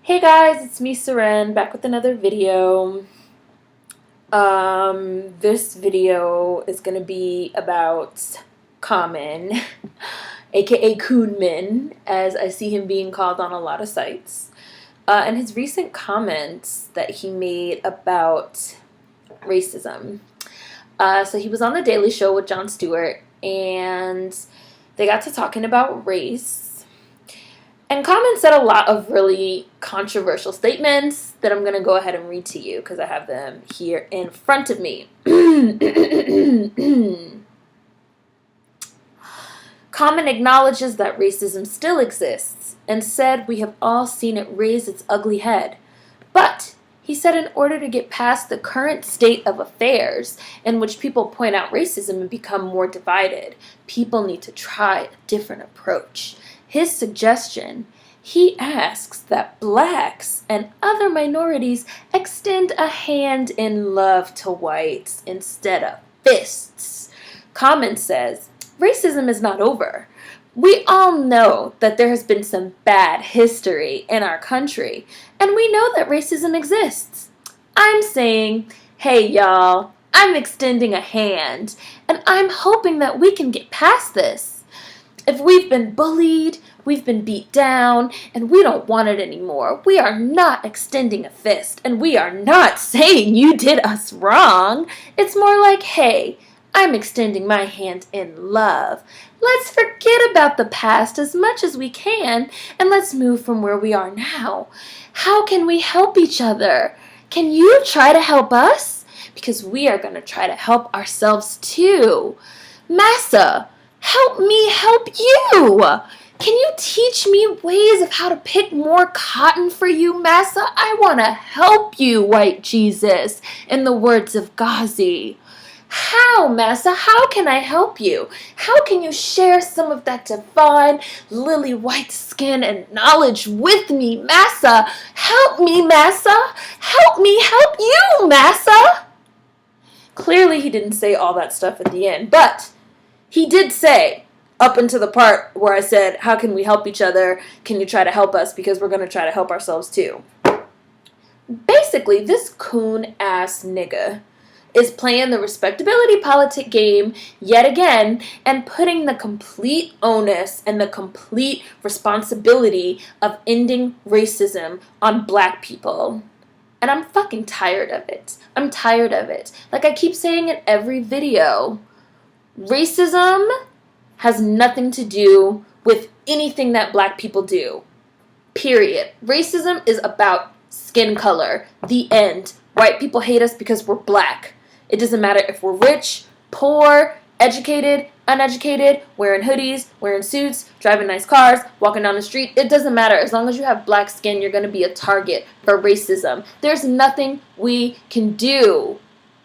Hey guys, it's me, Seren, back with another video. This video is going to be about Common, aka Koonman, as I see him being called on a lot of sites, and his recent comments that he made about racism. So he was on The Daily Show with Jon Stewart, and they got to talking about race. And Common said a lot of really controversial statements that I'm going to go ahead and read to you because I have them here in front of me. Common acknowledges that racism still exists and said we have all seen it raise its ugly head. But he said in order to get past the current state of affairs in which people point out racism and become more divided, people need to try a different approach. His suggestion, he asks that blacks and other minorities extend a hand in love to whites instead of fists. Common says, racism is not over. We all know that there has been some bad history in our country, and we know that racism exists. I'm saying, hey y'all, I'm extending a hand, and I'm hoping that we can get past this. If we've been bullied, we've been beat down, and we don't want it anymore, we are not extending a fist, and we are not saying you did us wrong. It's more like, hey, I'm extending my hand in love. Let's forget about the past as much as we can, and let's move from where we are now. How can we help each other? Can you try to help us? Because we are going to try to help ourselves too. Massa, help me help you. Can you teach me ways of how to pick more cotton for you, Massa? I want to help you, white Jesus, in the words of Ghazi. How, Massa? How can I help you? How can you share some of that divine lily white skin and knowledge with me, Massa? Help me, Massa. Help me help you, Massa. Clearly he didn't say all that stuff at the end, but he did say, up until the part where I said, how can we help each other? Can you try to help us? Because we're going to try to help ourselves too. Basically, this coon-ass nigga is playing the respectability politic game yet again and putting the complete onus and the complete responsibility of ending racism on black people. And I'm fucking tired of it. I'm tired of it. Like I keep saying in every video, racism has nothing to do with anything that black people do. Period. Racism is about skin color. The end. White people hate us because we're black. It doesn't matter if we're rich, poor, educated, uneducated, wearing hoodies, wearing suits, driving nice cars, walking down the street. It doesn't matter. As long as you have black skin, you're going to be a target for racism. There's nothing we can do.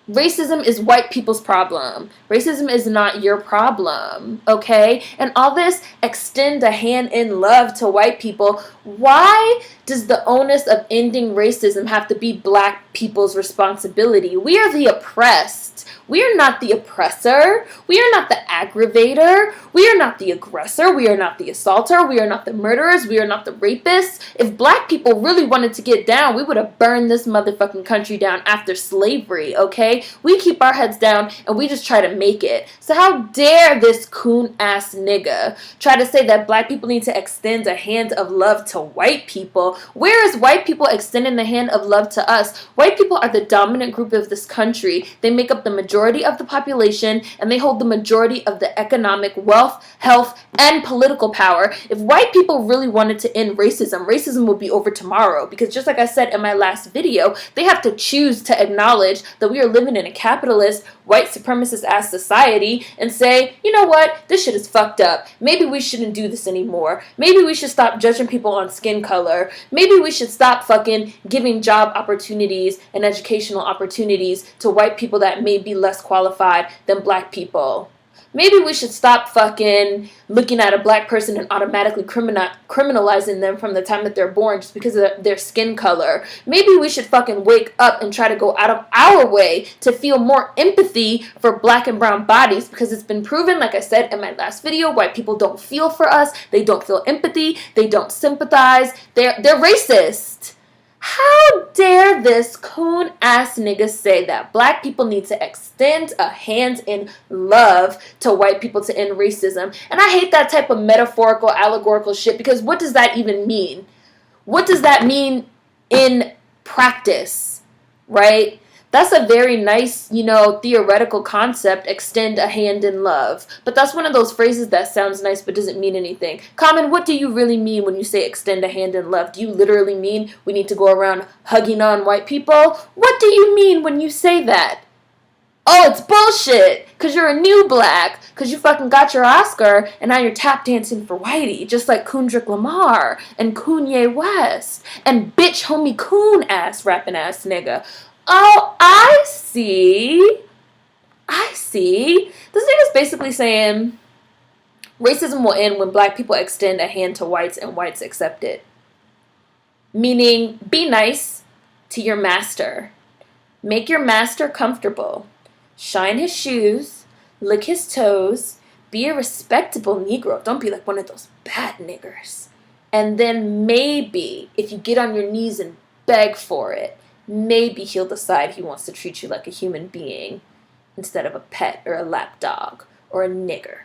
Racism is white people's problem. Racism is not your problem, okay? And all this extend a hand in love to white people. Why does the onus of ending racism have to be black people's responsibility? We are the oppressed. We are not the oppressor. We are not the aggravator. We are not the aggressor. We are not the assaulter. We are not the murderers. We are not the rapists. If black people really wanted to get down, we would have burned this motherfucking country down after slavery, okay? We keep our heads down and we just try to make it. So how dare this coon-ass nigga try to say that black people need to extend a hand of love to white people? Where is white people extending the hand of love to us? White people are the dominant group of this country. They make up the majority of the population and they hold the majority of the economic wealth, health, and political power. If white people really wanted to end racism, racism would be over tomorrow, because just like I said in my last video, they have to choose to acknowledge that we are living in a capitalist, white supremacist ass society and say, you know what, this shit is fucked up. Maybe we shouldn't do this anymore. Maybe we should stop judging people on skin color. Maybe we should stop fucking giving job opportunities and educational opportunities to white people that may be less qualified than black people. Maybe we should stop fucking looking at a black person and automatically criminalizing them from the time that they're born just because of their skin color. Maybe we should fucking wake up and try to go out of our way to feel more empathy for black and brown bodies, because it's been proven, like I said in my last video, white people don't feel for us, they don't feel empathy, they don't sympathize, they're racist. How dare this coon ass nigga say that black people need to extend a hand in love to white people to end racism? And I hate that type of metaphorical, allegorical shit, because what does that even mean? What does that mean in practice, right? That's a very nice, theoretical concept, extend a hand in love. But that's one of those phrases that sounds nice but doesn't mean anything. Common, what do you really mean when you say extend a hand in love? Do you literally mean we need to go around hugging on white people? What do you mean when you say that? Oh, it's bullshit, because you're a new black, because you fucking got your Oscar, and now you're tap dancing for whitey, just like Kendrick Lamar, and Kanye West, and bitch homie coon ass rapping ass nigga. Oh, I see. This nigga's basically saying racism will end when black people extend a hand to whites and whites accept it. Meaning, be nice to your master. Make your master comfortable. Shine his shoes. Lick his toes. Be a respectable Negro. Don't be like one of those bad niggers. And then maybe, if you get on your knees and beg for it, maybe he'll decide he wants to treat you like a human being instead of a pet or a lapdog or a nigger.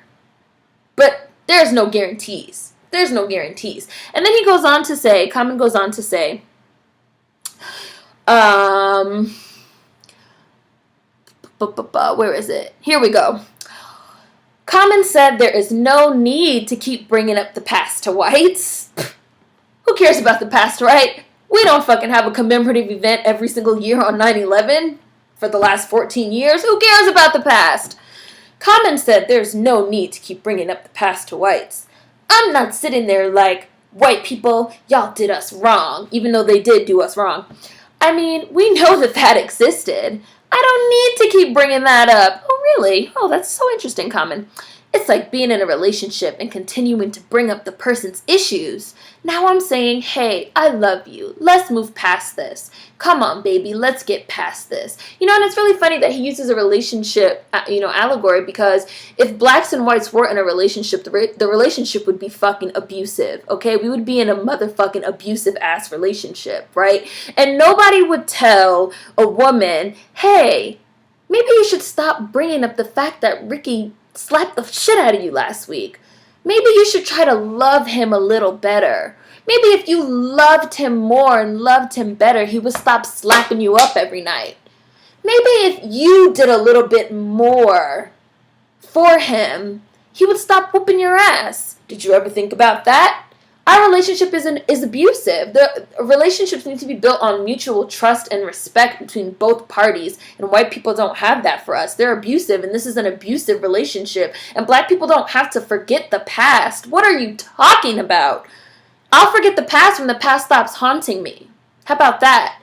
But there's no guarantees. There's no guarantees. And then he goes on to say, Common goes on to say, where is it? Here we go. Common said there is no need to keep bringing up the past to whites. Who cares about the past, right? We don't fucking have a commemorative event every single year on 9/11 for the last 14 years. Who cares about the past? Common said there's no need to keep bringing up the past to whites. I'm not sitting there like, white people, y'all did us wrong, even though they did do us wrong. I mean, we know that existed. I don't need to keep bringing that up. Oh, really? Oh, that's so interesting, Common. It's like being in a relationship and continuing to bring up the person's issues. Now I'm saying, hey, I love you. Let's move past this. Come on, baby, let's get past this. And it's really funny that he uses a relationship, allegory, because if blacks and whites were in a relationship, the relationship would be fucking abusive, okay? We would be in a motherfucking abusive-ass relationship, right? And nobody would tell a woman, hey, maybe you should stop bringing up the fact that Ricky slapped the shit out of you last week. Maybe you should try to love him a little better. Maybe if you loved him more and loved him better, he would stop slapping you up every night. Maybe if you did a little bit more for him, he would stop whooping your ass. Did you ever think about that? Our relationship is abusive. The relationships need to be built on mutual trust and respect between both parties, and white people don't have that for us. They're abusive, and this is an abusive relationship, and black people don't have to forget the past. What are you talking about? I'll forget the past when the past stops haunting me. How about that?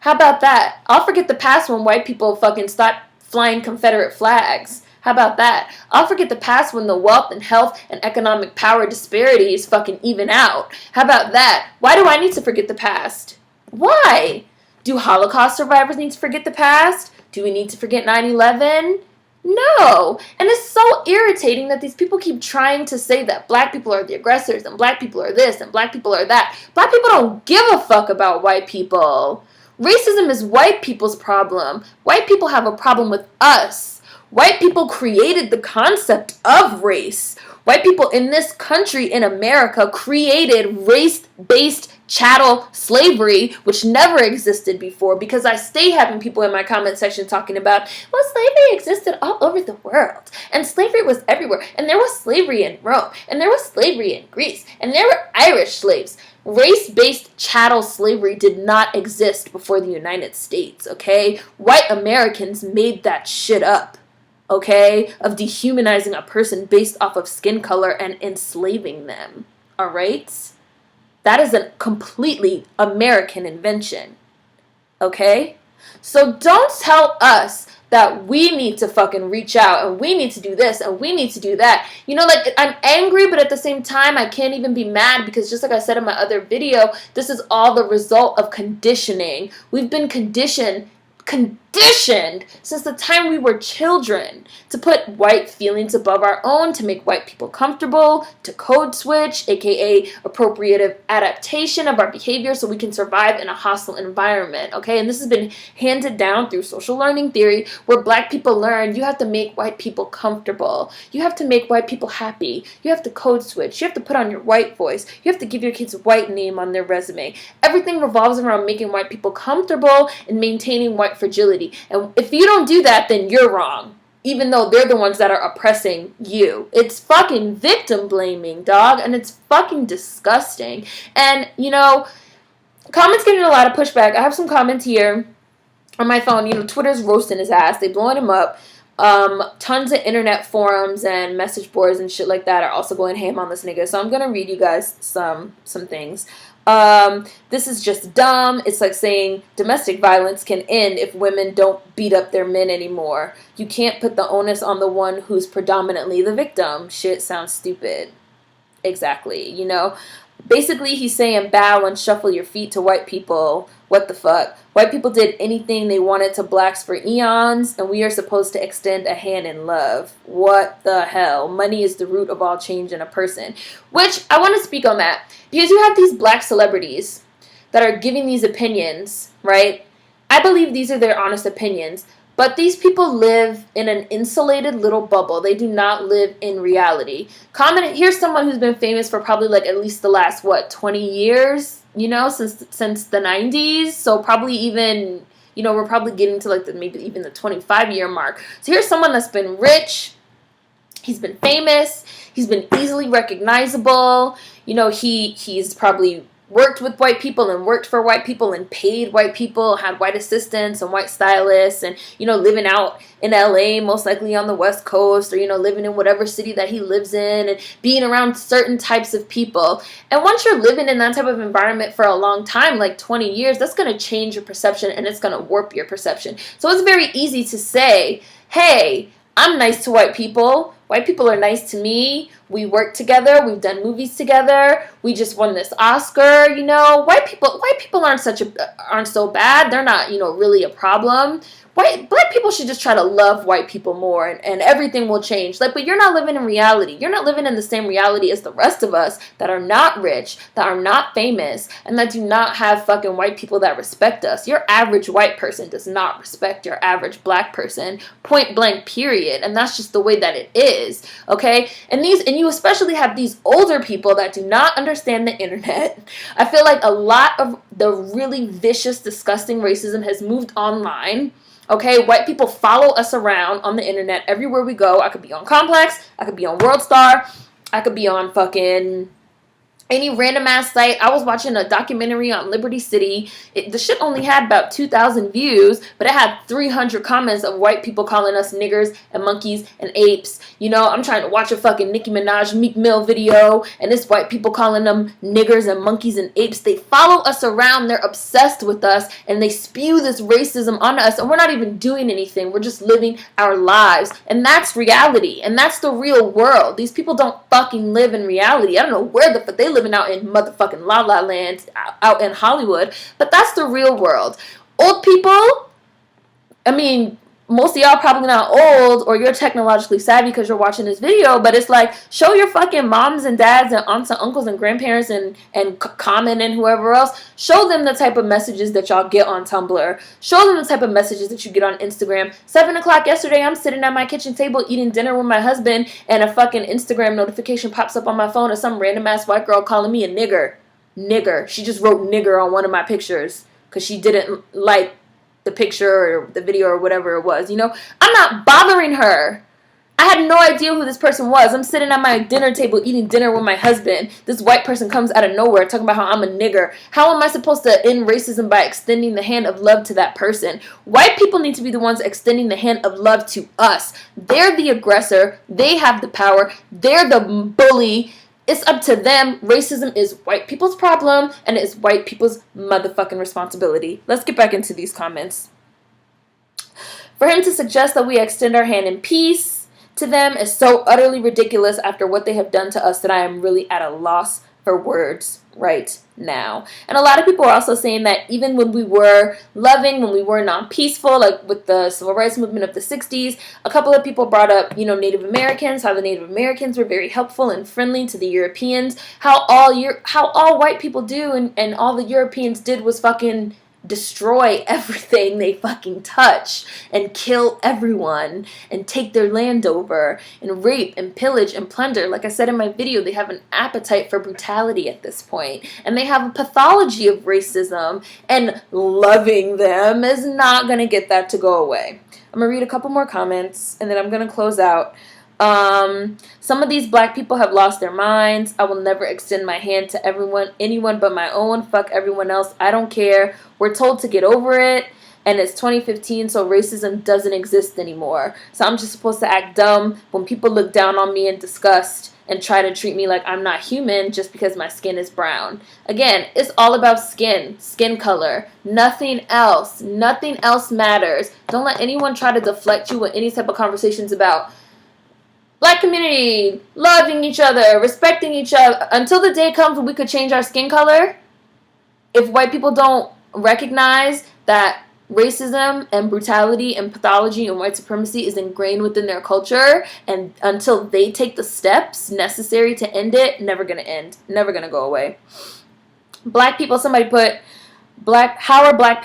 I'll forget the past when white people fucking stop flying Confederate flags. How about that? I'll forget the past when the wealth and health and economic power disparities fucking even out. How about that? Why do I need to forget the past? Why? Do Holocaust survivors need to forget the past? Do we need to forget 9/11? No. And it's so irritating that these people keep trying to say that black people are the aggressors and black people are this and black people are that. Black people don't give a fuck about white people. Racism is white people's problem. White people have a problem with us. White people created the concept of race. White people in this country, in America, created race-based chattel slavery, which never existed before, because I stay having people in my comment section talking about, well, slavery existed all over the world, and slavery was everywhere, and there was slavery in Rome, and there was slavery in Greece, and there were Irish slaves. Race-based chattel slavery did not exist before the United States, okay? White Americans made that shit up. Okay, of dehumanizing a person based off of skin color and enslaving them, all right? That is a completely American invention, okay? So don't tell us that we need to fucking reach out and we need to do this and we need to do that. You know, like, I'm angry, but at the same time, I can't even be mad because just like I said in my other video, this is all the result of conditioning. We've been conditioned since the time we were children to put white feelings above our own, to make white people comfortable, to code switch, aka appropriative adaptation of our behavior so we can survive in a hostile environment, okay? And this has been handed down through social learning theory, where black people learn you have to make white people comfortable, you have to make white people happy, you have to code switch, you have to put on your white voice, you have to give your kids a white name on their resume. Everything revolves around making white people comfortable and maintaining white fragility. And if you don't do that, then you're wrong, even though they're the ones that are oppressing you. It's fucking victim blaming, dog, and it's fucking disgusting. And, you know, comments getting a lot of pushback. I have some comments here on my phone. You know, Twitter's roasting his ass. They blowing him up. Tons of internet forums and message boards and shit like that are also going ham on this nigga. So I'm gonna read you guys some things. This is just dumb. It's like saying domestic violence can end if women don't beat up their men anymore. You can't put the onus on the one who's predominantly the victim. Shit sounds stupid. Exactly, you know? Basically, he's saying bow and shuffle your feet to white people. What the fuck? White people did anything they wanted to blacks for eons, and we are supposed to extend a hand in love. What the hell? Money is the root of all change in a person. Which, I want to speak on that. Because you have these black celebrities that are giving these opinions, right? I believe these are their honest opinions. But these people live in an insulated little bubble. They do not live in reality. Here's someone who's been famous for probably like at least the last, 20 years? You know, since the 90s. So probably even, you know, we're probably getting to like maybe even the 25-year mark. So here's someone that's been rich. He's been famous. He's been easily recognizable. You know, he's probably worked with white people and worked for white people and paid white people, had white assistants and white stylists, and, you know, living out in LA, most likely on the West Coast, or, you know, living in whatever city that he lives in, and being around certain types of people. And once you're living in that type of environment for a long time, like 20 years, that's going to change your perception and it's going to warp your perception. So it's very easy to say, hey, I'm nice to white people. White people are nice to me. We work together. We've done movies together. We just won this Oscar. You know, white people aren't so bad. They're not, you know, really a problem. Black people should just try to love white people more, and everything will change. Like, but you're not living in reality. You're not living in the same reality as the rest of us that are not rich, that are not famous, and that do not have fucking white people that respect us. Your average white person does not respect your average black person, point blank, period. And that's just the way that it is, okay? And you especially have these older people that do not understand the internet. I feel like a lot of the really vicious, disgusting racism has moved online. Okay, white people follow us around on the internet everywhere we go. I could be on Complex, I could be on World Star, I could be on fucking any random ass site. I was watching a documentary on Liberty City. The shit only had about 2,000 views, but it had 300 comments of white people calling us niggers and monkeys and apes. You know, I'm trying to watch a fucking Nicki Minaj Meek Mill video, and it's white people calling them niggers and monkeys and apes. They follow us around. They're obsessed with us, and they spew this racism on us, and we're not even doing anything. We're just living our lives, and that's reality, and that's the real world. These people don't fucking live in reality. I don't know where the fuck they living out in motherfucking La La Land, out in Hollywood, but that's the real world. Old people, I mean, most of y'all probably not old, or you're technologically savvy because you're watching this video, but it's like, show your fucking moms and dads and aunts and uncles and grandparents and Common and whoever else, show them the type of messages that y'all get on Tumblr. Show them the type of messages that you get on Instagram. 7 o'clock yesterday, I'm sitting at my kitchen table eating dinner with my husband, and a fucking Instagram notification pops up on my phone of some random ass white girl calling me a nigger. Nigger. She just wrote nigger on one of my pictures because she didn't like the picture or the video or whatever it was, you know? I'm not bothering her. I had no idea who this person was. I'm sitting at my dinner table eating dinner with my husband. This white person comes out of nowhere talking about how I'm a nigger. How am I supposed to end racism by extending the hand of love to that person? White people need to be the ones extending the hand of love to us. They're the aggressor. They have the power. They're the bully. It's up to them. Racism is white people's problem, and it is white people's motherfucking responsibility. Let's get back into these comments. For him to suggest that we extend our hand in peace to them is so utterly ridiculous after what they have done to us that I am really at a loss for words right now. And a lot of people are also saying that even when we were loving, when we were non-peaceful, like with the civil rights movement of the 60s, a couple of people brought up, Native Americans, how the Native Americans were very helpful and friendly to the Europeans, how all white people do and all the Europeans did was fucking destroy everything they fucking touch and kill everyone and take their land over and rape and pillage and plunder. Like I said in my video, they have an appetite for brutality at this point, and they have a pathology of racism, and loving them is not going to get that to go away. I'm going to read a couple more comments and then I'm going to close out. Some of these black people have lost their minds. I will never extend my hand to anyone but my own. Fuck everyone else. I don't care. We're told to get over it, and it's 2015, so racism doesn't exist anymore. So I'm just supposed to act dumb when people look down on me in disgust and try to treat me like I'm not human just because my skin is brown. Again, it's all about skin color. Nothing else. Nothing else matters. Don't let anyone try to deflect you with any type of conversations about black community, loving each other, respecting each other. Until the day comes when we could change our skin color, if white people don't recognize that racism and brutality and pathology and white supremacy is ingrained within their culture, and until they take the steps necessary to end it, never gonna end, never gonna go away. Black people, somebody put, why are black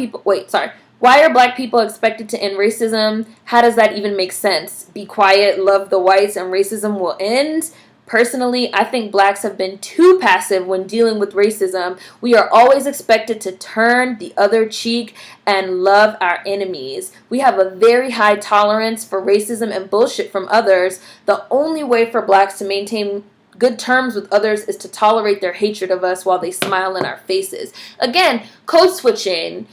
people expected to end racism? How does that even make sense? Be quiet, love the whites, and racism will end? Personally, I think blacks have been too passive when dealing with racism. We are always expected to turn the other cheek and love our enemies. We have a very high tolerance for racism and bullshit from others. The only way for blacks to maintain good terms with others is to tolerate their hatred of us while they smile in our faces. Again, code switching.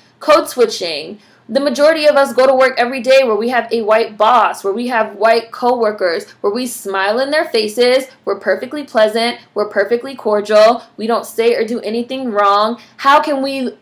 The majority of us go to work every day where we have a white boss, where we have white coworkers, where we smile in their faces, we're perfectly pleasant, we're perfectly cordial, we don't say or do anything wrong. How can we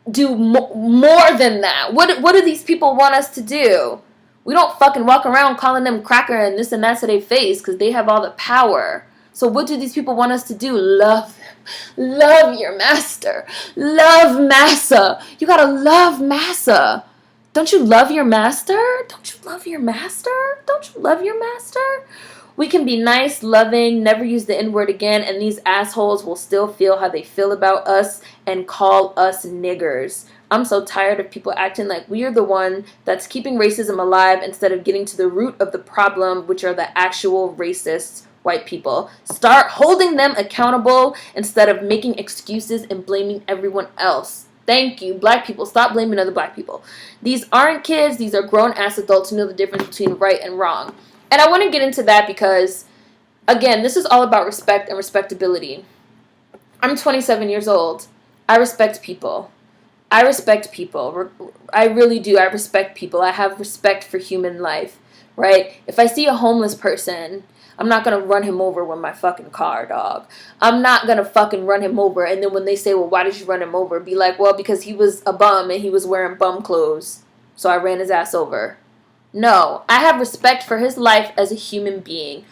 do more than that? What do these people want us to do? We don't fucking walk around calling them cracker and this and that to their face because they have all the power. So what do these people want us to do? Love them. Love your master. Love massa. You gotta love massa. Don't you love your master? Don't you love your master? Don't you love your master? We can be nice, loving, never use the N-word again, and these assholes will still feel how they feel about us and call us niggers. I'm so tired of people acting like we are the one that's keeping racism alive instead of getting to the root of the problem, which are the actual racists. White people. Start holding them accountable instead of making excuses and blaming everyone else. Thank you. Black people, stop blaming other black people. These aren't kids. These are grown-ass adults who know the difference between right and wrong. And I want to get into that because, again, this is all about respect and respectability. I'm 27 years old. I respect people. I really do. I respect people. I have respect for human life, right? If I see a homeless person, I'm not going to run him over with my fucking car, dog. I'm not going to fucking run him over. And then when they say, well, why did you run him over? Be like, well, because he was a bum and he was wearing bum clothes. So I ran his ass over. No, I have respect for his life as a human being.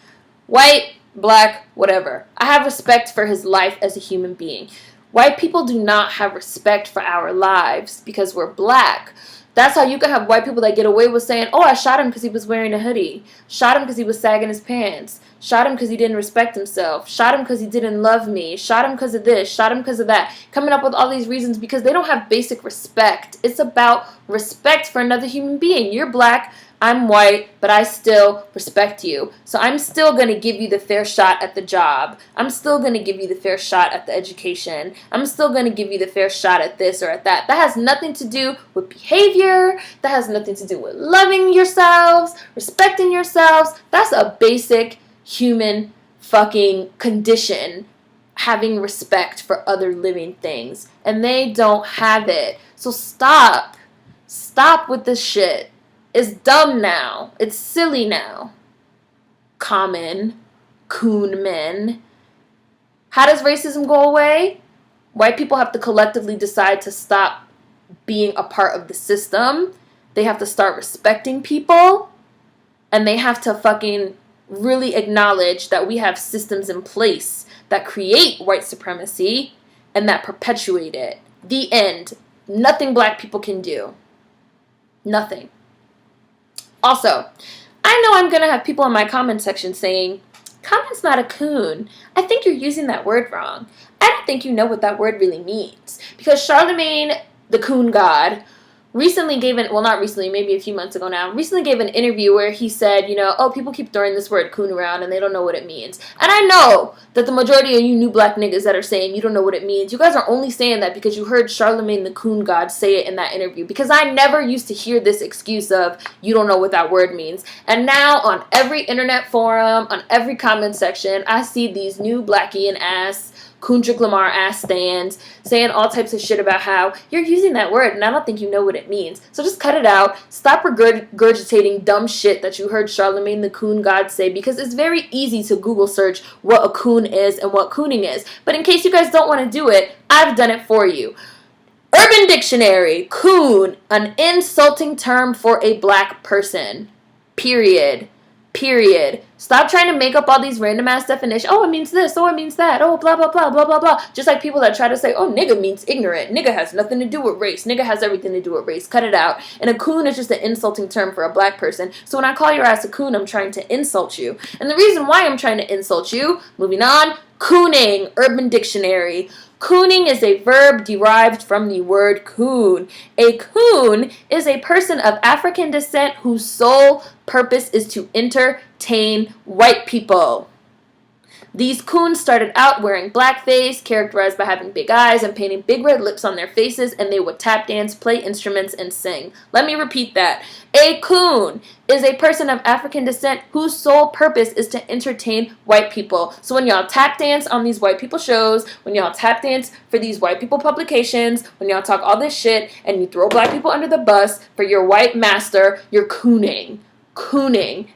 White, black, whatever. I have respect for his life as a human being. White people do not have respect for our lives because we're black. That's how you can have white people that get away with saying, oh, I shot him because he was wearing a hoodie. Shot him because he was sagging his pants. Shot him because he didn't respect himself. Shot him because he didn't love me. Shot him because of this. Shot him because of that. Coming up with all these reasons because they don't have basic respect. It's about respect for another human being. You're black. I'm white, but I still respect you. So I'm still going to give you the fair shot at the job. I'm still going to give you the fair shot at the education. I'm still going to give you the fair shot at this or at that. That has nothing to do with behavior. That has nothing to do with loving yourselves, respecting yourselves. That's a basic human fucking condition, having respect for other living things. And they don't have it. So stop. Stop with this shit. It's dumb now. It's silly now. Common coon men. How does racism go away? White people have to collectively decide to stop being a part of the system They have to start respecting people. And they have to fucking really acknowledge that we have systems in place that create white supremacy and that perpetuate it. The end. Nothing black people can do. Nothing. Also, I know I'm going to have people in my comment section saying, Common's not a coon. I think you're using that word wrong. I don't think you know what that word really means. Because Charlemagne, the coon god, recently gave not recently, maybe a few months ago now, recently gave an interview where he said, people keep throwing this word coon around and they don't know what it means. And I know that the majority of you new black niggas that are saying you don't know what it means, you guys are only saying that because you heard Charlemagne the coon god say it in that interview. Because I never used to hear this excuse of you don't know what that word means. And now on every internet forum, on every comment section, I see these new blackian ass Kendrick Lamar ass stands saying all types of shit about how you're using that word and I don't think you know what it means. So just cut it out. Stop regurgitating dumb shit that you heard Charlemagne the coon god say, because it's very easy to Google search what a coon is and what cooning is. But in case you guys don't want to do it, I've done it for you. Urban Dictionary, coon, an insulting term for a black person. Period. Stop trying to make up all these random ass definitions. Oh, it means this. Oh, it means that. Oh, blah, blah, blah, blah, blah, blah. Just like people that try to say, oh, nigga means ignorant. Nigga has nothing to do with race. Nigga has everything to do with race. Cut it out. And a coon is just an insulting term for a black person. So when I call your ass a coon, I'm trying to insult you. And the reason why I'm trying to insult you, moving on, cooning, Urban Dictionary. Cooning is a verb derived from the word coon. A coon is a person of African descent whose sole purpose is to entertain white people. These coons started out wearing blackface, characterized by having big eyes and painting big red lips on their faces, and they would tap dance, play instruments, and sing. Let me repeat that. A coon is a person of African descent whose sole purpose is to entertain white people. So when y'all tap dance on these white people shows, when y'all tap dance for these white people publications, when y'all talk all this shit and you throw black people under the bus for your white master, you're cooning.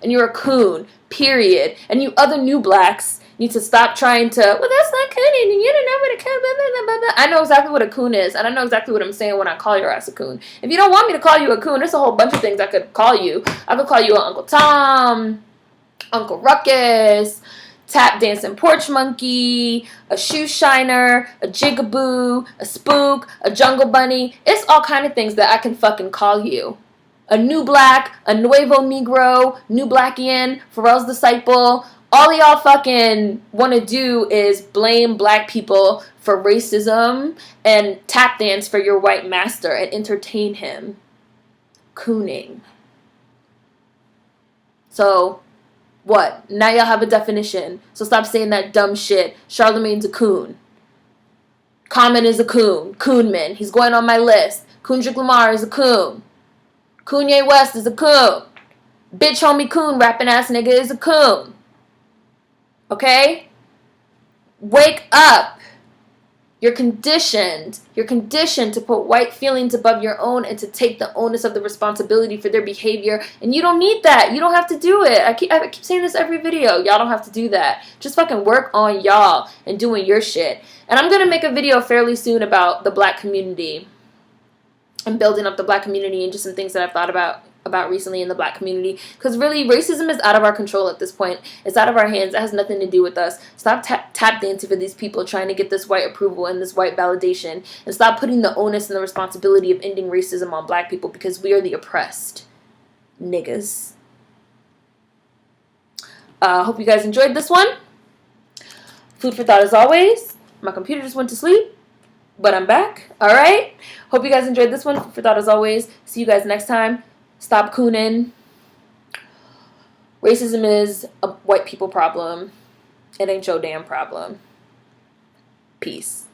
And you're a coon, period. And you other new blacks need to stop trying to, well, that's not cooning, and you don't know what a coon, blah, blah, blah, blah. I know exactly what a coon is, and I know exactly what I'm saying when I call your ass a coon. If you don't want me to call you a coon, there's a whole bunch of things I could call you. I could call you Uncle Tom, Uncle Ruckus, tap dancing porch monkey, a shoe shiner, a jigaboo, a spook, a jungle bunny. It's all kind of things that I can fucking call you. A new black, a nuevo negro, new blackian, Pharrell's disciple. All y'all fucking want to do is blame black people for racism and tap dance for your white master and entertain him. Cooning. So, what? Now y'all have a definition. So stop saying that dumb shit. Charlemagne's a coon. Common is a coon. Coonman. He's going on my list. Kendrick Lamar is a coon. Kanye West is a coon. Bitch homie coon rapping ass nigga is a coon. Okay? Wake up. You're conditioned. You're conditioned to put white feelings above your own and to take the onus of the responsibility for their behavior. And you don't need that. You don't have to do it. I keep saying this every video. Y'all don't have to do that. Just fucking work on y'all and doing your shit. And I'm going to make a video fairly soon about the black community and building up the black community and just some things that I've thought about recently in the black community, because really racism is out of our control at this point. It's out of our hands. It has nothing to do with us. Stop tap dancing for these people trying to get this white approval and this white validation, and stop putting the onus and the responsibility of ending racism on black people, because we are the oppressed niggas. Hope you guys enjoyed this one. Food for thought as always. My computer just went to sleep, but I'm back. Alright, hope you guys enjoyed this one. Food for thought as always. See you guys next time. Stop cooning. Racism is a white people problem. It ain't your damn problem. Peace.